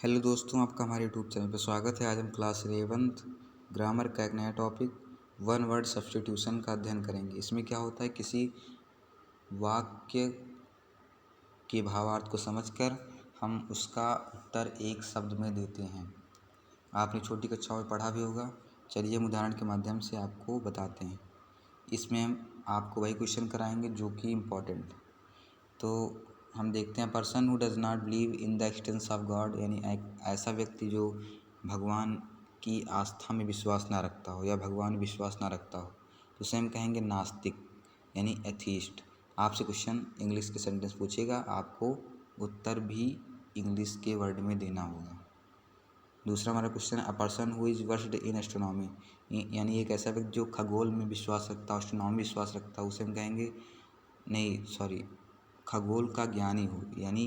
Hello दोस्तों, आपका हमारे यूट्यूब चैनल पर स्वागत है। आज हम क्लास 11th ग्रामर का एक नया टॉपिक वन वर्ड सब्स्टिट्यूशन का अध्ययन करेंगे। इसमें क्या होता है, किसी वाक्य के भावार्थ को समझकर हम उसका उत्तर एक शब्द में देते हैं। आपने छोटी कक्षाओं में पढ़ा भी होगा। चलिए हम उदाहरण के माध्यम से आपको बताते हैं। इसमें हम आपको वही क्वेश्चन कराएंगे जो कि इम्पोर्टेंट। तो हम देखते हैं, person who does not believe in the expanse of God, यानी ऐसा व्यक्ति जो भगवान की आस्था में विश्वास ना रखता हो या भगवान में विश्वास ना रखता हो, तो उसे हम कहेंगे नास्तिक यानी एथीस्ट। आपसे क्वेश्चन इंग्लिश के सेंटेंस पूछेगा, आपको उत्तर भी इंग्लिश के वर्ड में देना होगा। दूसरा हमारा क्वेश्चन है, a person who is versed in astronomy, यानी एक ऐसा व्यक्ति जो खगोल में विश्वास रखता हो, एस्ट्रोनॉमी विश्वास रखता है, उसे हम कहेंगे खगोल का ज्ञानी हो। यानी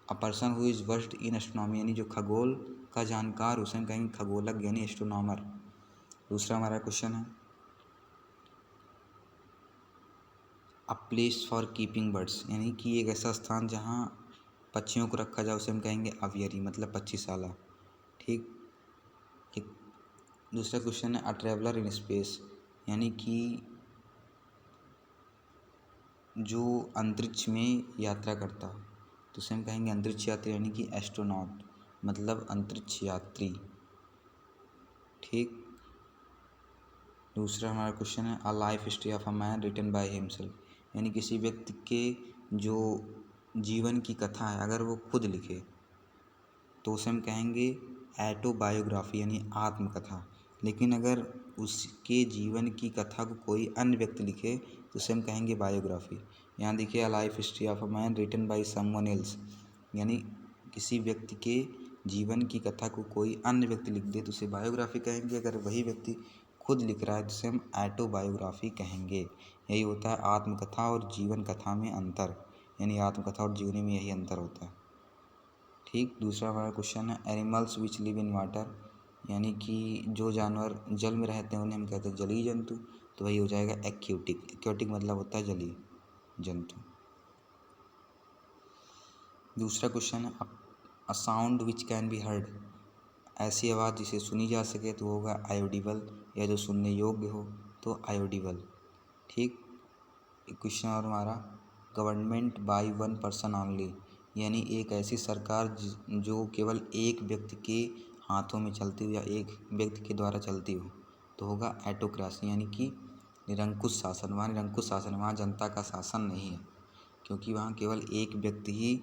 a person who is versed in astronomy यानी जो खगोल का जानकार, उसे हम कहेंगे खगोलज्ञ यानी एस्ट्रोनॉमर। दूसरा हमारा क्वेश्चन है, a place for keeping birds, यानी कि एक ऐसा स्थान जहाँ पक्षियों को रखा जाए, उसे हम कहेंगे अवियरी मतलब पक्षीशाला। ठीक। एक दूसरा क्वेश्चन है, अ ट्रैवलर इन स्पेस, यानी कि जो अंतरिक्ष में यात्रा करता हो, तो उसे हम कहेंगे अंतरिक्ष यात्री यानी कि एस्ट्रोनॉट मतलब अंतरिक्ष यात्री। ठीक। दूसरा हमारा क्वेश्चन है, a life history of a man written by himself, यानी किसी व्यक्ति के जो जीवन की कथा है अगर वो खुद लिखे तो उसे हम कहेंगे एटोबायोग्राफी यानी आत्मकथा। लेकिन अगर उसके जीवन की कथा को कोई अन्य व्यक्ति लिखे तो उसे हम कहेंगे बायोग्राफी। यहाँ देखिए, a life history of a man written by someone else, यानी किसी व्यक्ति के जीवन की कथा को कोई अन्य व्यक्ति लिख दे तो उसे बायोग्राफी कहेंगे। अगर वही व्यक्ति खुद लिख रहा है तो उसे हम एटोबायोग्राफी कहेंगे। यही होता है आत्मकथा और जीवन कथा में अंतर, यानी आत्मकथा और जीवनी में यही अंतर होता है। ठीक। दूसरा हमारा क्वेश्चन है, animals which live in water, यानी कि जो जानवर जल में रहते हैं उन्हें हम कहते हैं जलीय जंतु, तो वही हो जाएगा एक्वेटिक। एक्वेटिक मतलब होता है जलीय जंतु। दूसरा क्वेश्चन है, a sound which can be heard, ऐसी आवाज़ जिसे सुनी जा सके तो होगा आयोडिबल, या जो सुनने योग्य हो तो आयोडिबल। ठीक। क्वेश्चन और हमारा, government by one person only, यानी एक ऐसी सरकार जो केवल एक व्यक्ति के हाथों में चलती हो या एक व्यक्ति के द्वारा चलती हो, तो होगा एटोक्रेसी यानी कि निरंकुश शासन। वहाँ निरंकुश शासन, वहाँ जनता का शासन नहीं है, क्योंकि वहाँ केवल एक व्यक्ति ही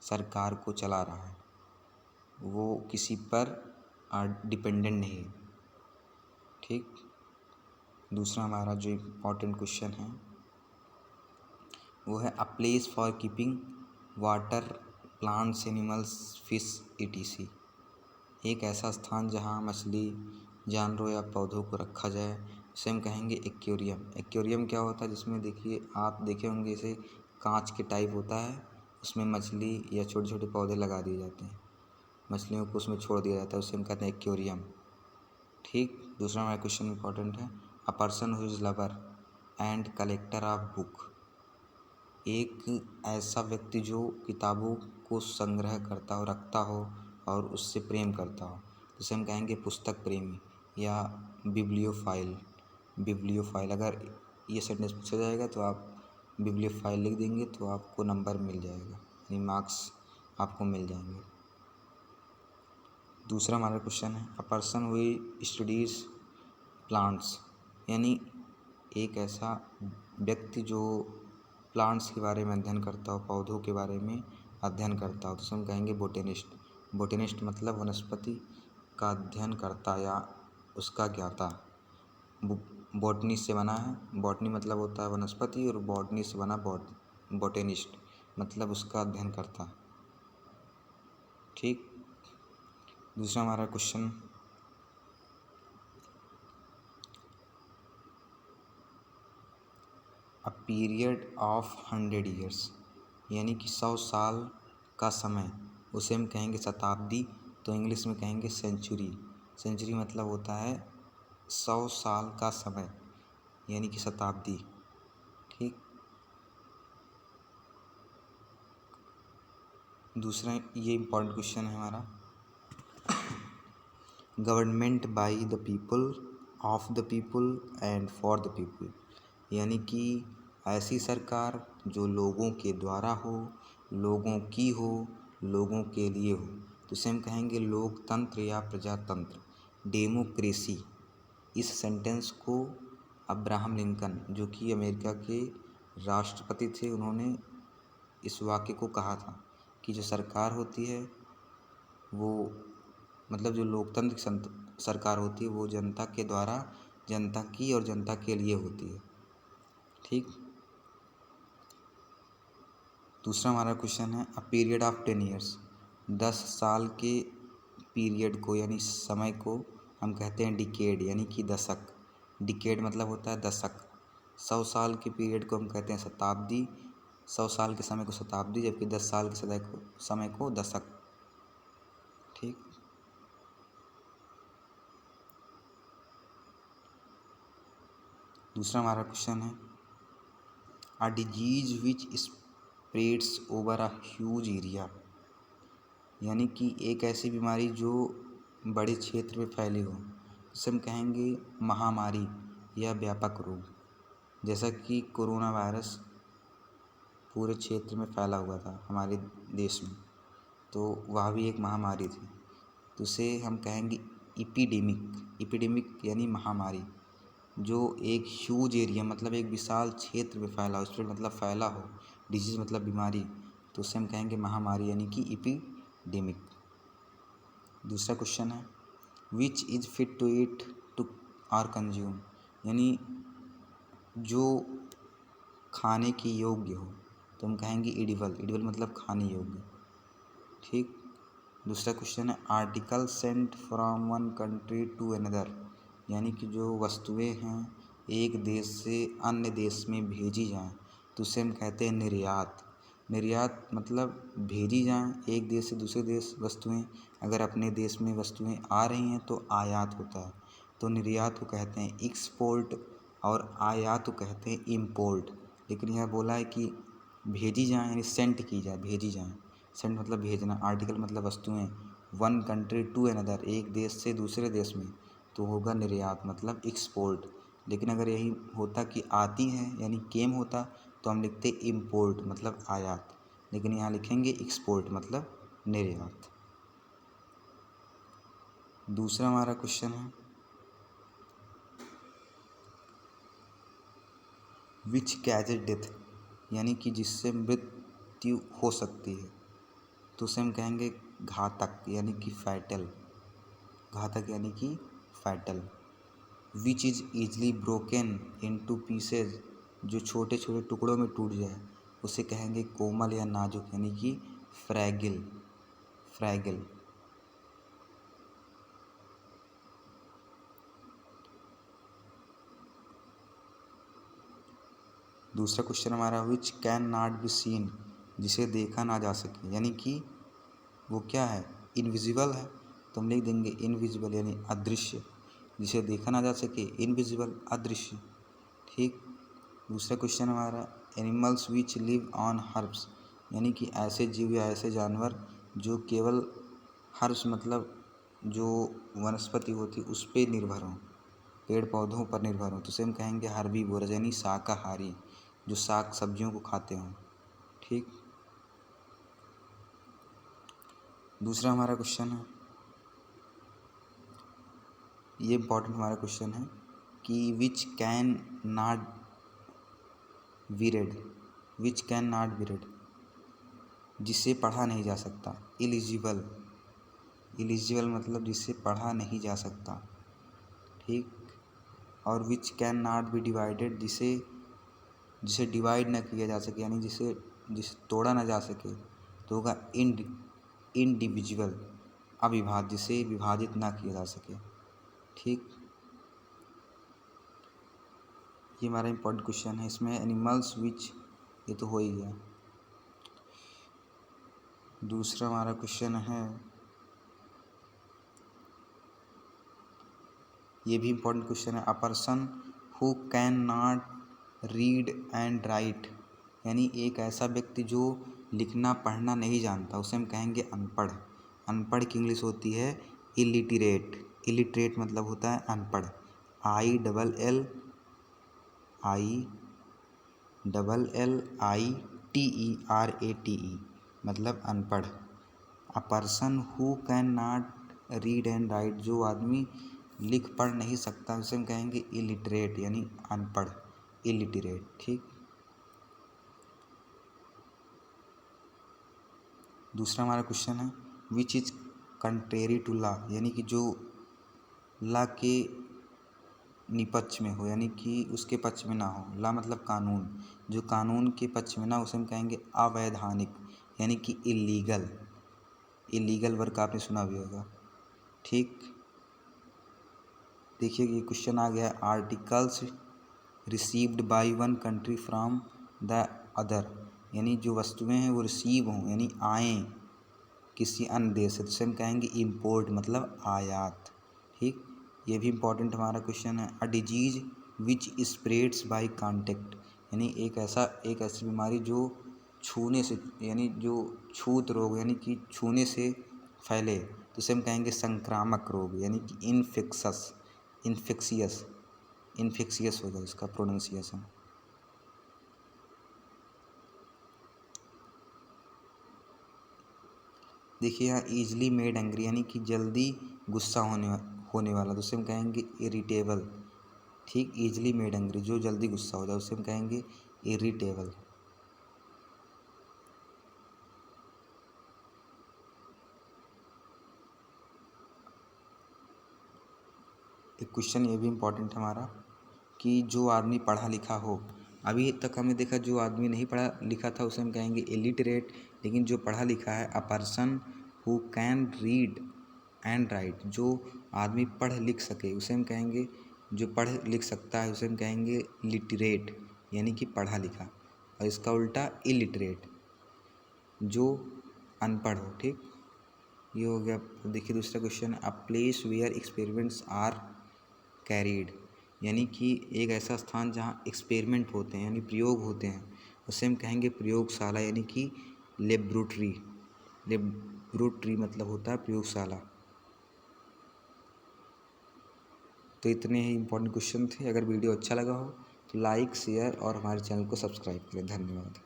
सरकार को चला रहा है, वो किसी पर डिपेंडेंट नहीं है। ठीक। दूसरा हमारा जो इम्पोर्टेंट क्वेश्चन है वो है, a place for keeping water plants animals fish etc, एक ऐसा स्थान जहाँ मछली जानवरों या पौधों को रखा जाए, इसे हम कहेंगे एक्वेरियम। एक्वेरियम क्या होता है, जिसमें देखिए आप देखे होंगे इसे कांच के टाइप होता है, उसमें मछली या छोटे छोटे पौधे लगा दिए जाते हैं, मछलियों को उसमें छोड़ दिया जाता है, उसे हम कहते हैं एक्वेरियम। ठीक। दूसरा हमारा क्वेश्चन इंपॉर्टेंट है, a person who is lover and collector of book, एक ऐसा व्यक्ति जो किताबों को संग्रह करता हो, रखता हो और उससे प्रेम करता हो, जिसे हम कहेंगे पुस्तक प्रेमी या बिब्लियोफाइल। बिब्लियोफाइल, अगर ये सेंटेंस पूछा जाएगा तो आप बिब्लियोफाइल लिख देंगे तो आपको नंबर मिल जाएगा, यानी मार्क्स आपको मिल जाएंगे। दूसरा हमारा क्वेश्चन है, a person who studies plants, यानी एक ऐसा व्यक्ति जो प्लांट्स के बारे में अध्ययन करता हो, पौधों के बारे में अध्ययन करता हो, तो उसे हम कहेंगे बोटेनिस्ट। बोटेनिस्ट मतलब वनस्पति का अध्ययन करता या उसका ज्ञाता। बॉटनी से बना है, बॉटनी मतलब होता है वनस्पति, और बॉटनी से बना बोटेनिस्ट मतलब उसका अध्ययन करता। ठीक। दूसरा हमारा question, a period of 100 years, यानी कि 100 साल का समय, उसे हम कहेंगे शताब्दी, तो इंग्लिश में कहेंगे सेंचुरी। सेंचुरी मतलब होता है 100 साल का समय यानी कि शताब्दी। ठीक। दूसरा ये इम्पोर्टेंट क्वेश्चन है हमारा, government by the people, of the people and for the people, यानी कि ऐसी सरकार जो लोगों के द्वारा हो, लोगों की हो, लोगों के लिए हो, तो इसे हम कहेंगे लोकतंत्र या प्रजातंत्र, डेमोक्रेसी। इस सेंटेंस को अब्राहम लिंकन, जो कि अमेरिका के राष्ट्रपति थे, उन्होंने इस वाक्य को कहा था कि जो सरकार होती है वो, मतलब जो लोकतंत्र की सरकार होती है वो जनता के द्वारा, जनता की और जनता के लिए होती है। ठीक। दूसरा हमारा क्वेश्चन है अ पीरियड ऑफ 10 ईयर्स, 10 साल के पीरियड को यानी समय को हम कहते हैं डिकेड, यानी कि दशक। डिकेड मतलब होता है दशक। 100 साल के पीरियड को हम कहते हैं शताब्दी, 100 साल के समय को शताब्दी, जबकि 10 साल के समय को दशक। ठीक। दूसरा हमारा क्वेश्चन है a disease which spreads over a huge area, यानी कि एक ऐसी बीमारी जो बड़े क्षेत्र में फैली हो, जिसे हम कहेंगे महामारी या व्यापक रोग। जैसा कि कोरोना वायरस पूरे क्षेत्र में फैला हुआ था हमारे देश में, तो वह भी एक महामारी थी, तो उसे हम कहेंगे इपीडेमिक। इपीडेमिक यानी महामारी, जो एक ह्यूज एरिया मतलब एक विशाल क्षेत्र में फैला हो, स्प्रेड मतलब फैला हो, डिजीज मतलब बीमारी, तो उसे हम कहेंगे महामारी यानी कि इपीडेमिक। दूसरा क्वेश्चन है which is fit to eat or आर कंज्यूम, यानी जो खाने के योग्य हो, तो हम कहेंगे एडिबल। एडिबल मतलब खाने योग्य। ठीक। दूसरा क्वेश्चन है article sent from one country to another, यानी कि जो वस्तुएं हैं एक देश से अन्य देश में भेजी जाएं, तो उसे हम कहते हैं निर्यात। निर्यात मतलब भेजी जाएं एक देश से दूसरे देश वस्तुएं। अगर अपने देश में वस्तुएं आ रही हैं तो आयात होता है, तो निर्यात को कहते हैं एक्सपोर्ट, और आयात को कहते हैं इम्पोर्ट। लेकिन यह बोला है कि भेजी जाएं यानी सेंट की जाए, भेजी जाएं। सेंट मतलब भेजना, आर्टिकल मतलब वस्तुएं, वन कंट्री टू अनदर एक देश से दूसरे देश में, तो होगा निर्यात मतलब एक्सपोर्ट। लेकिन अगर यही होता कि आती हैं यानी केम होता, तो हम लिखते इम्पोर्ट मतलब आयात, लेकिन यहाँ लिखेंगे एक्सपोर्ट मतलब निर्यात। दूसरा हमारा क्वेश्चन है विच कैजेज डेथ, यानी कि जिससे मृत्यु हो सकती है, तो उसे हम कहेंगे घातक यानी कि फैटल। घातक यानी कि fatal. Which is easily broken into pieces, जो छोटे छोटे टुकड़ों में टूट जाए, उसे कहेंगे कोमल या नाजुक यानी कि फ्रैगिल। फ्रैगिल। दूसरा क्वेश्चन हमारा which can not be seen, जिसे देखा ना जा सके, यानी कि वो क्या है, इनविजिबल है, तो हम लिख देंगे इनविजिबल यानी अदृश्य। जिसे देखा ना जा सके इनविजिबल, अदृश्य। ठीक। दूसरा क्वेश्चन हमारा animals which live on herbs, यानी कि ऐसे जीव या ऐसे जानवर जो केवल हर्ब्स मतलब जो वनस्पति होती उस पर निर्भर हों, पेड़ पौधों पर निर्भर हों, तो उसे हम कहेंगे हर्बीवोरस यानी शाकाहारी, जो साग सब्जियों को खाते हों। ठीक। दूसरा हमारा क्वेश्चन है, ये इम्पोर्टेंट हमारा क्वेश्चन है कि which can not be red. Which can not be red, जिसे पढ़ा नहीं जा सकता, इलिजिबल। इलिजिबल मतलब जिसे पढ़ा नहीं जा सकता। ठीक। और which can not be divided, जिसे डिवाइड ना किया जा सके, यानी जिसे तोड़ा ना जा सके, तो होगा इंडिविजुअल, अविभाज्य, जिसे विभाजित ना किया जा सके। ठीक। ये हमारा इम्पोर्टेंट क्वेश्चन है। इसमें एनिमल्स विच, ये तो हो ही गया। दूसरा हमारा क्वेश्चन है, ये भी इम्पोर्टेंट क्वेश्चन है, a person who can not read and right, यानी एक ऐसा व्यक्ति जो लिखना पढ़ना नहीं जानता, उसे हम कहेंगे अनपढ़। अनपढ़ की इंग्लिश होती है इलिटरेट। इलिटरेट मतलब होता है अनपढ़, ILLITERATE मतलब अनपढ़। A person who can not read and right, जो आदमी लिख पढ़ नहीं सकता उसे हम कहेंगे इलिटरेट यानी अनपढ़, इलिटरेट। ठीक, दूसरा हमारा क्वेश्चन है which is contrary to law, यानी कि जो लॉ के निपक्ष में हो, यानी कि उसके पक्ष में ना हो। लॉ मतलब कानून, जो कानून के पक्ष में ना उसे हम कहेंगे अवैधानिक यानी कि इलीगल। इलीगल वर्क आपने सुना भी होगा। ठीक, देखिए ये क्वेश्चन आ गया, articles received by one country from the other, यानी जो वस्तुएं हैं वो रिसीव हों यानी आएँ किसी अन्य देश से, जिसे हम कहेंगे इम्पोर्ट मतलब आयात। ठीक, ये भी इम्पोर्टेंट हमारा क्वेश्चन है। A disease which spreads by contact, यानी एक ऐसी बीमारी जो छूने से, यानी जो छूत रोग यानी कि छूने से फैले, तो इसे हम कहेंगे संक्रामक रोग यानी कि इन्फेक्शियस होगा इसका प्रोनाउंसिएशन। देखिए यहाँ ईजली मेड एंग्री यानी कि जल्दी गुस्सा होने वाला, तो उसे हम कहेंगे इरिटेबल। ठीक, ईजली मेड एंग्री जो जल्दी गुस्सा हो जाए उसे हम कहेंगे इरिटेबल। एक क्वेश्चन ये भी इम्पोर्टेंट है हमारा कि जो आदमी पढ़ा लिखा हो, अभी तक हमने देखा जो आदमी नहीं पढ़ा लिखा था उसे हम कहेंगे इलिटरेट, लेकिन जो पढ़ा लिखा है a person who can read and right, जो आदमी पढ़ लिख सके उसे हम कहेंगे, जो पढ़ लिख सकता है उसे हम कहेंगे लिटरेट यानी कि पढ़ा लिखा, और इसका उल्टा इलिटरेट जो अनपढ़ हो। ठीक, ये हो गया। देखिए दूसरा question, a place where experiments are carried, यानी कि एक ऐसा स्थान जहाँ एक्सपेरिमेंट होते हैं यानी प्रयोग होते हैं उसे हम कहेंगे प्रयोगशाला यानी कि लेब्रोटरी। लेब्रोटरी मतलब होता है प्रयोगशाला। तो इतने ही इम्पोर्टेंट क्वेश्चन थे। अगर वीडियो अच्छा लगा हो तो लाइक शेयर और हमारे चैनल को सब्सक्राइब करें। धन्यवाद।